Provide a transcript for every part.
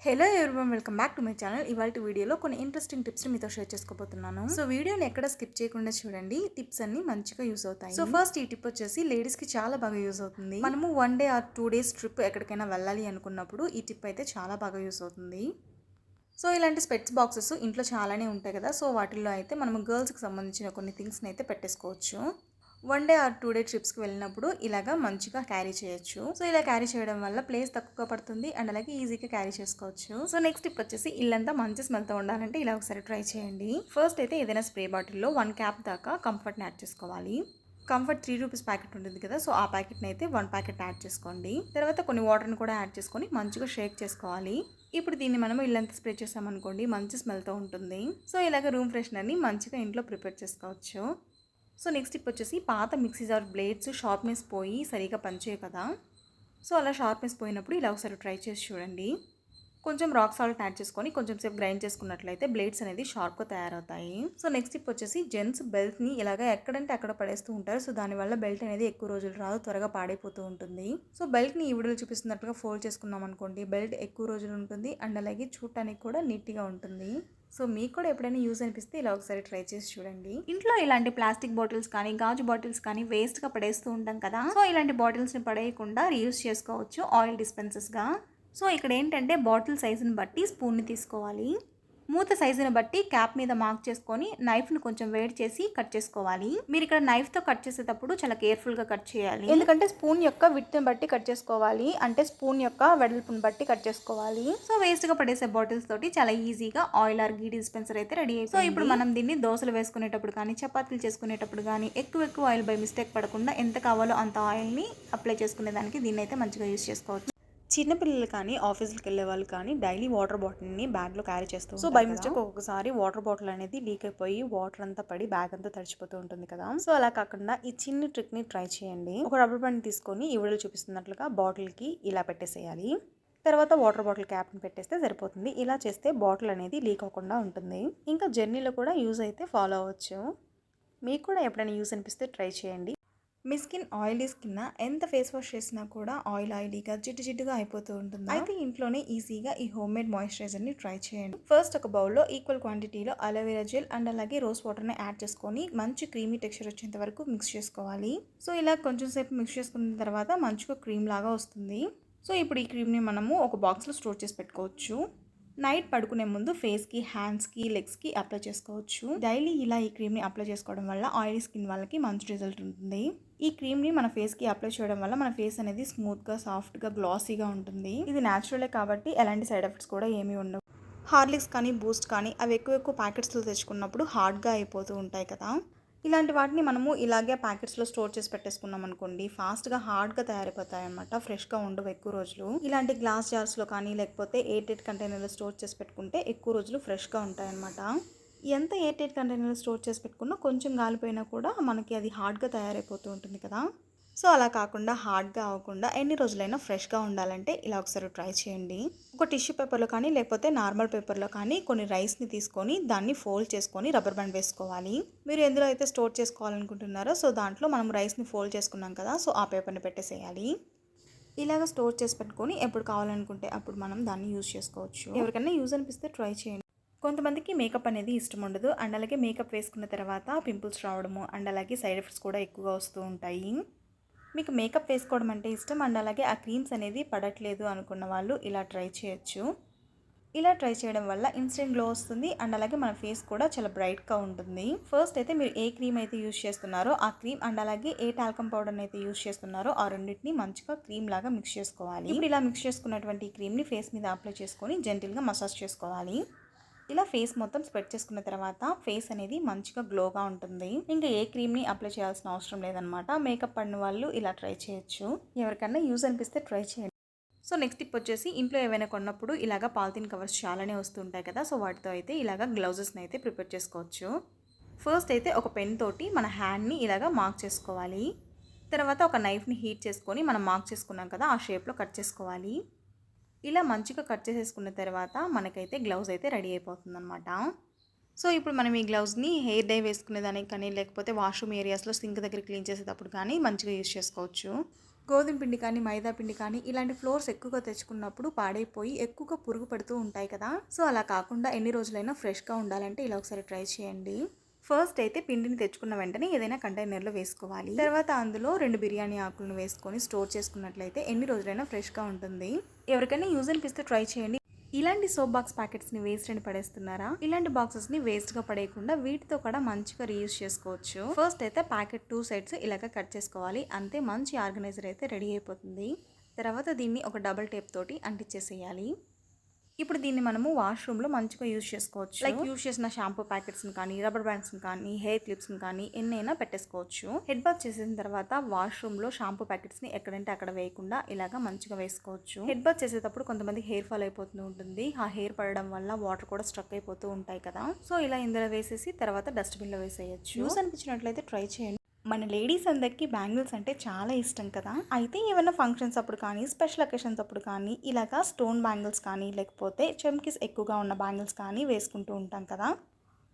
Hello everyone, welcome back to my channel. ఇవాళ వీడియోలో కొన్ని ఇంట్రెస్టింగ్ టిప్స్ మీతో షేర్ చేసుకోబోతున్నాను. సో వీడియోని ఎక్కడ స్కిప్ చేయకుండా చూడండి. టిప్స్ అన్ని మంచిగా యూస్ అవుతాయి. సో ఫస్ట్ ఈ టిప్ వచ్చేసి లేడీస్ కి చాలా బాగా యూస్ అవుతుంది. మనము 1 డే ఆర్ 2 డేస్ ట్రిప్ ఎక్కడికైనా వెళ్ళాలి అనుకున్నప్పుడు ఈ టిప్ అయితే చాలా బాగా యూస్ అవుతుంది. సో ఇలాంటి స్పెట్స్ బాక్సెస్ ఇంట్లో చాలానే ఉంటాయి కదా. సో వాటిల్లో అయితే మనము గర్ల్స్కి సంబంధించిన కొన్ని థింగ్స్ని అయితే పెట్టేసుకోవచ్చు. 1 డే ఆర్ 2 డే ట్రిప్స్కి వెళ్ళినప్పుడు ఇలాగా మంచిగా క్యారీ చేయొచ్చు. సో ఇలా క్యారీ చేయడం వల్ల ప్లేస్ తక్కువగా పడుతుంది అండ్ అలాగే ఈజీగా క్యారీ చేసుకోవచ్చు. సో నెక్స్ట్ టిప్ వచ్చేసి ఇల్లంతా మంచి స్మెల్తో ఉండాలంటే ఇలా ఒకసారి ట్రై చేయండి. ఫస్ట్ అయితే ఏదైనా స్ప్రే బాటిల్లో 1 క్యాప్ దాకా కంఫర్ట్ని యాడ్ చేసుకోవాలి. కంఫర్ట్ 3 రూపీస్ ప్యాకెట్ ఉంటుంది కదా, సో ఆ ప్యాకెట్ని అయితే 1 ప్యాకెట్ యాడ్ చేసుకోండి. తర్వాత కొన్ని వాటర్ని కూడా యాడ్ చేసుకొని మంచిగా షేక్ చేసుకోవాలి. ఇప్పుడు దీన్ని మనం ఇల్లంతా స్ప్రే చేసామనుకోండి, మంచి స్మెల్తో ఉంటుంది. సో ఇలాగ రూమ్ ఫ్రెషనర్ని మంచిగా ఇంట్లో ప్రిపేర్ చేసుకోవచ్చు. సో నెక్స్ట్ టిప్ వచ్చేసి పాత మిక్సీస్ ఆర్ బ్లేడ్స్ షార్ప్నెస్ పోయి సరిగా పనిచేయవు కదా. సో అలా షార్ప్నెస్ పోయినప్పుడు ఇలా ఒకసారి ట్రై చేసి చూడండి. కొంచెం రాక్ సాల్ట్ యాడ్ చేసుకొని కొంచెం సేపు గ్రైండ్ చేసుకున్నట్లయితే బ్లేడ్స్ అనేది షార్ప్గా తయారవుతాయి. సో నెక్స్ట్ టిప్ వచ్చేసి జెంట్స్ బెల్ట్ని ఇలాగ ఎక్కడంటే అక్కడ పడేస్తూ ఉంటారు. సో దానివల్ల బెల్ట్ అనేది ఎక్కువ రోజులు రాదు, త్వరగా పాడైపోతూ ఉంటుంది. సో బెల్ట్ని ఈ వీడియోలో చూపిస్తున్నట్టుగా ఫోల్డ్ చేసుకున్నాం అనుకోండి, బెల్ట్ ఎక్కువ రోజులు ఉంటుంది అండ్ అలాగే చూడటానికి కూడా నీట్గా ఉంటుంది. సో మీకు కూడా ఎప్పుడైనా యూజ్ అనిపిస్తే ఇలా ఒకసారి ట్రై చేసి చూడండి. ఇంట్లో ఇలాంటి ప్లాస్టిక్ బాటిల్స్ కానీ గాజు బాటిల్స్ కానీ వేస్ట్గా పడేస్తూ ఉంటాం కదా. సో ఇలాంటి బాటిల్స్ని పడేయకుండా రీయూజ్ చేసుకోవచ్చు ఆయిల్ డిస్పెన్సెస్గా. సో ఇక్కడ ఏంటంటే బాటిల్ సైజుని బట్టి స్పూన్ని తీసుకోవాలి. మూత సైజుని బట్టి క్యాప్ మీద మార్క్ చేసుకొని నైఫ్ని కొంచెం వేడి చేసి కట్ చేసుకోవాలి. మీరు ఇక్కడ నైఫ్తో కట్ చేసేటప్పుడు చాలా కేర్ఫుల్గా కట్ చేయాలి, ఎందుకంటే స్పూన్ యొక్క విడ్త్ని బట్టి కట్ చేసుకోవాలి, అంటే స్పూన్ యొక్క వెడల్పుని బట్టి కట్ చేసుకోవాలి. సో వేస్ట్గా పడేసే బాటిల్స్ తోటి చాలా ఈజీగా ఆయిల్ ఆర్ గీ డిస్పెన్సర్ అయితే రెడీ అయిపోయింది. సో ఇప్పుడు మనం దీన్ని దోశలు వేసుకునేటప్పుడు కానీ చపాతీలు చేసుకునేటప్పుడు కానీ ఎక్కువ ఆయిల్ బై మిస్టేక్ పడకుండా ఎంత కావాలో అంత ఆయిల్ని అప్లై చేసుకునే దానికి దీన్ని అయితే మంచిగా యూజ్ చేసుకోవచ్చు. చిన్నపిల్లలు కానీ ఆఫీస్కి వెళ్ళే వాళ్ళు కానీ డైలీ వాటర్ బాటిల్ని బ్యాగ్లో క్యారీ చేస్తూ ఉంటారు. సో బై మిస్టేక్ ఒక్కొక్కసారి వాటర్ బాటిల్ అనేది లీక్ అయిపోయి వాటర్ అంతా పడి బ్యాగ్ అంతా తడిచిపోతూ ఉంటుంది కదా. సో అలా కాకుండా ఈ చిన్న ట్రిక్ని ట్రై చేయండి. ఒక రబ్బర్ బ్యాండ్ తీసుకొని ఈ వీడియోలో చూపిస్తున్నట్లుగా బాటిల్కి ఇలా పెట్టేసేయాలి. తర్వాత వాటర్ బాటిల్ క్యాప్ని పెట్టేస్తే సరిపోతుంది. ఇలా చేస్తే బాటిల్ అనేది లీక్ అవ్వకుండా ఉంటుంది. ఇంకా జర్నీలో కూడా యూజ్ అయితే ఫాలో అవ్వచ్చు. మీకు కూడా ఎప్పుడైనా యూజ్ అనిపిస్తే ట్రై చేయండి. మీ స్కిన్ ఆయిలీ స్కిన్ ఎంత ఫేస్ వాష్ చేసినా కూడా ఆయిలీగా జిడ్డుగా అయిపోతూ ఉంటుంది. అయితే ఇంట్లోనే ఈజీగా ఈ హోమ్ మేడ్ మాయిశ్చరైజర్ని ట్రై చేయండి. ఫస్ట్ ఒక బౌల్లో ఈక్వల్ క్వాంటిటీలో అలోవెరా జెల్ అండ్ అలాగే రోజ్ వాటర్ని యాడ్ చేసుకొని మంచి క్రీమీ టెక్స్చర్ వచ్చేంత వరకు మిక్స్ చేసుకోవాలి. సో ఇలా కొంచెం సేపు మిక్స్ చేసుకున్న తర్వాత మంచిగా క్రీమ్ లాగా వస్తుంది. సో ఇప్పుడు ఈ క్రీమ్ని మనము ఒక బాక్స్లో స్టోర్ చేసి పెట్టుకోవచ్చు. నైట్ పడుకునే ముందు ఫేస్కి, హ్యాండ్స్కి, లెగ్స్కి అప్లై చేసుకోవచ్చు. డైలీ ఇలా ఈ క్రీమ్ని అప్లై చేసుకోవడం వల్ల ఆయిలీ స్కిన్ వాళ్ళకి మంచి రిజల్ట్ ఉంటుంది. ఈ క్రీమ్ని మన ఫేస్కి అప్లై చేయడం వల్ల మన ఫేస్ అనేది స్మూత్గా, సాఫ్ట్గా, గ్లాసీగా ఉంటుంది. ఇది న్యాచురలే కాబట్టి ఎలాంటి సైడ్ ఎఫెక్ట్స్ కూడా ఏమీ ఉండవు. హార్లిక్స్ కానీ బూస్ట్ కానీ అవి ఎక్కువ ప్యాకెట్స్లో తెచ్చుకున్నప్పుడు హార్డ్గా అయిపోతూ ఉంటాయి కదా. ఇలాంటి వాటిని మనము ఇలాగే ప్యాకెట్స్లో స్టోర్ చేసి పెట్టేసుకున్నాం అనుకోండి, ఫాస్ట్గా హార్డ్గా తయారైపోతాయి అనమాట. ఫ్రెష్గా ఉండవు ఎక్కువ రోజులు. ఇలాంటి గ్లాస్ జార్స్లో కానీ లేకపోతే ఎయిర్టైట్ కంటైనర్లో స్టోర్ చేసి పెట్టుకుంటే ఎక్కువ రోజులు ఫ్రెష్గా ఉంటాయన్నమాట. ఎంత ఎయిర్టైట్ కంటైనర్లో స్టోర్ చేసి పెట్టుకున్నా కొంచెం గాలిపోయినా కూడా మనకి అది హార్డ్గా తయారైపోతూ ఉంటుంది కదా. సో అలా కాకుండా హార్డ్గా అవ్వకుండా ఎన్ని రోజులైనా ఫ్రెష్గా ఉండాలంటే ఇలా ఒకసారి ట్రై చేయండి. ఒక టిష్యూ పేపర్లో కానీ లేకపోతే నార్మల్ పేపర్లో కానీ కొన్ని రైస్ని తీసుకొని దాన్ని ఫోల్డ్ చేసుకొని రబ్బర్ బ్యాండ్ వేసుకోవాలి. మీరు ఎందులో అయితే స్టోర్ చేసుకోవాలనుకుంటున్నారో సో దాంట్లో మనం రైస్ని ఫోల్డ్ చేసుకున్నాం కదా, సో ఆ పేపర్ని పెట్టేసేయాలి. ఇలాగ స్టోర్ చేసి పెట్టుకొని ఎప్పుడు కావాలనుకుంటే అప్పుడు మనం దాన్ని యూజ్ చేసుకోవచ్చు. ఎవరికైనా యూజ్ అనిపిస్తే ట్రై చేయండి. కొంతమందికి మేకప్ అనేది ఇష్టం ఉండదు అండ్ అలాగే మేకప్ వేసుకున్న తర్వాత పింపుల్స్ రావడము అండ్ అలాగే సైడ్ ఎఫెక్ట్స్ కూడా ఎక్కువగా వస్తూ ఉంటాయి. మీకు మేకప్ వేసుకోవడం అంటే ఇష్టం అండ్ అలాగే ఆ క్రీమ్స్ అనేది పడట్లేదు అనుకున్న వాళ్ళు ఇలా ట్రై చేయొచ్చు. ఇలా ట్రై చేయడం వల్ల ఇన్స్టెంట్ గ్లో వస్తుంది అండ్ అలాగే మన ఫేస్ కూడా చాలా బ్రైట్గా ఉంటుంది. ఫస్ట్ అయితే మీరు ఏ క్రీమ్ అయితే యూజ్ చేస్తున్నారో ఆ క్రీమ్ అండ్ అలాగే ఏ టాల్కమ్ పౌడర్ని అయితే యూజ్ చేస్తున్నారో ఆ రెండింటిని మంచిగా క్రీమ్ లాగా మిక్స్ చేసుకోవాలి. ఇప్పుడు ఇలా మిక్స్ చేసుకున్నటువంటి క్రీమ్ని ఫేస్ మీద అప్లై చేసుకొని జెంటిల్గా మసాజ్ చేసుకోవాలి. ఇలా ఫేస్ మొత్తం స్ప్రెడ్ చేసుకున్న తర్వాత ఫేస్ అనేది మంచిగా గ్లోగా ఉంటుంది. ఇంకా ఏ క్రీమ్ని అప్లై చేయాల్సిన అవసరం లేదనమాట. మేకప్ పడిన వాళ్ళు ఇలా ట్రై చేయొచ్చు. ఎవరికన్నా యూజ్ అనిపిస్తే ట్రై చేయండి. సో నెక్స్ట్ టిప్ వచ్చేసి ఇంట్లో ఏవైనా కొన్నప్పుడు ఇలాగా పాలిథిన్ కవర్స్ చాలానే వస్తుంటాయి కదా. సో వాటితో అయితే ఇలాగా గ్లౌజెస్ని అయితే ప్రిపేర్ చేసుకోవచ్చు. ఫస్ట్ అయితే ఒక పెన్ తోటి మన హ్యాండ్ని ఇలాగా మార్క్ చేసుకోవాలి. తర్వాత ఒక నైఫ్ని హీట్ చేసుకొని మనం మార్క్ చేసుకున్నాం కదా ఆ షేప్లో కట్ చేసుకోవాలి. ఇలా మంచిగా కట్ చేసేసుకున్న తర్వాత మనకైతే గ్లౌజ్ అయితే రెడీ అయిపోతుంది అనమాట. సో ఇప్పుడు మనం ఈ గ్లౌజ్ని హెయిర్ డై వేసుకునేదానికి కానీ లేకపోతే వాష్రూమ్ ఏరియాస్లో సింక్ దగ్గర క్లీన్ చేసేటప్పుడు కానీ మంచిగా యూజ్ చేసుకోవచ్చు. గోధుమ పిండి కానీ మైదా పిండి కానీ ఇలాంటి ఫ్లోర్స్ ఎక్కువగా తెచ్చుకున్నప్పుడు పాడైపోయి ఎక్కువగా పురుగు పడుతూ ఉంటాయి కదా. సో అలా కాకుండా ఎన్ని రోజులైనా ఫ్రెష్గా ఉండాలంటే ఇలా ఒకసారి ట్రై చేయండి. ఫస్ట్ అయితే పిండిని తెచ్చుకున్న వెంటనే ఏదైనా కంటైనర్లో వేసుకోవాలి. తర్వాత అందులో 2 బిర్యానీ ఆకులను వేసుకొని స్టోర్ చేసుకున్నట్లయితే ఎన్ని రోజులైనా ఫ్రెష్గా ఉంటుంది. ఎవరికైనా యూజ్ అనిపిస్తే ట్రై చేయండి. ఇలాంటి సోప్ బాక్స్ ప్యాకెట్స్ని వేస్ట్ అని పడేస్తున్నారా? ఇలాంటి బాక్సెస్ని వేస్ట్గా పడేయకుండా వీటితో కూడా మంచిగా రీయూజ్ చేసుకోవచ్చు. ఫస్ట్ అయితే ప్యాకెట్ 2 సైడ్స్ ఇలాగ కట్ చేసుకోవాలి. అంతే, మంచి ఆర్గనైజర్ అయితే రెడీ అయిపోతుంది. తర్వాత దీన్ని ఒక డబుల్ టేప్ తోటి అంటించేసేయాలి. ఇప్పుడు దీన్ని మనము వాష్రూమ్లో మంచిగా యూజ్ చేసుకోవచ్చు. లైక్ యూజ్ చేసిన షాంపూ ప్యాకెట్స్ని కానీ, రబ్బర్ బ్యాండ్స్ని కానీ, హెయిర్ క్లిప్స్ని కానీ ఎన్నైనా పెట్టేసుకోవచ్చు. హెడ్ బాత్ చేసిన తర్వాత వాష్రూమ్లో షాంపూ ప్యాకెట్స్ని ఎక్కడంటే అక్కడ వేయకుండా ఇలాగా మంచిగా వేసుకోవచ్చు. హెడ్ బాత్ చేసేటప్పుడు కొంతమంది హెయిర్ ఫాల్ అయిపోతూ ఉంటుంది. ఆ హెయిర్ పడడం వల్ల వాటర్ కూడా స్ట్రక్ అయిపోతూ ఉంటాయి కదా. సో ఇలా ఇందులో వేసేసి తర్వాత డస్ట్బిన్లో వేసేయచ్చు. యూస్ అనిపించినట్లయితే ట్రై చేయండి. మన లేడీస్ అందరికీ బ్యాంగిల్స్ అంటే చాలా ఇష్టం కదా. అయితే ఏమైనా ఫంక్షన్స్ అప్పుడు కానీ, స్పెషల్ అకేషన్స్ అప్పుడు కానీ ఇలాగా స్టోన్ బ్యాంగిల్స్ కానీ, లేకపోతే చెమ్కీస్ ఎక్కువగా ఉన్న బ్యాంగిల్స్ కానీ వేసుకుంటూ ఉంటాం కదా.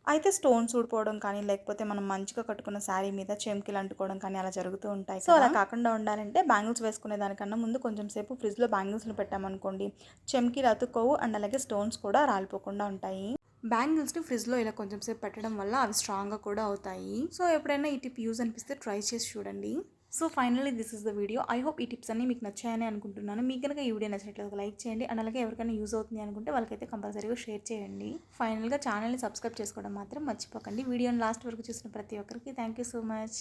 అయితే స్టోన్స్ ఊడిపోవడం కానీ, లేకపోతే మనం మంచిగా కట్టుకున్న శారీ మీద చెమ్కీలు అంటుకోవడం కానీ అలా జరుగుతూ ఉంటాయి. సో అలా కాకుండా ఉండాలంటే బ్యాంగిల్స్ వేసుకునే దానికన్నా ముందు కొంచెం సేపు ఫ్రిడ్జ్లో బ్యాంగిల్స్ని పెట్టామనుకోండి, చెమ్కీలు అతుక్కోవు అండ్ అలాగే స్టోన్స్ కూడా రాలిపోకుండా ఉంటాయి. బ్యాంగిల్స్ని ఫ్రిడ్జ్లో ఇలా కొంచెం సేపు పెట్టడం వల్ల అవి స్ట్రాంగ్గా కూడా అవుతాయి. సో ఎప్పుడైనా ఈ టిప్ యూజ్ అనిపిస్తే ట్రై చేసి చూడండి. So finally this is the video. I hope ఈ టిప్స్ అన్ని మీకు నచ్చాయని అనుకుంటున్నాను. మీకు కనుక ఈ వీడియో నచ్చినట్లయితే లైక్ చేయండి అండ్ అలాగే ఎవరికైనా యూజ్ అవుతుంది అనుకుంటే వాళ్ళకైతే కంపల్సరీగా షేర్ చేయండి. ఫైనల్గా ఛానల్ని సబ్స్క్రైబ్ చేసుకోవడం మాత్రం మర్చిపోకండి. వీడియోని లాస్ట్ వరకు చూసిన ప్రతి ఒక్కరికి థ్యాంక్ యూ సో మచ్.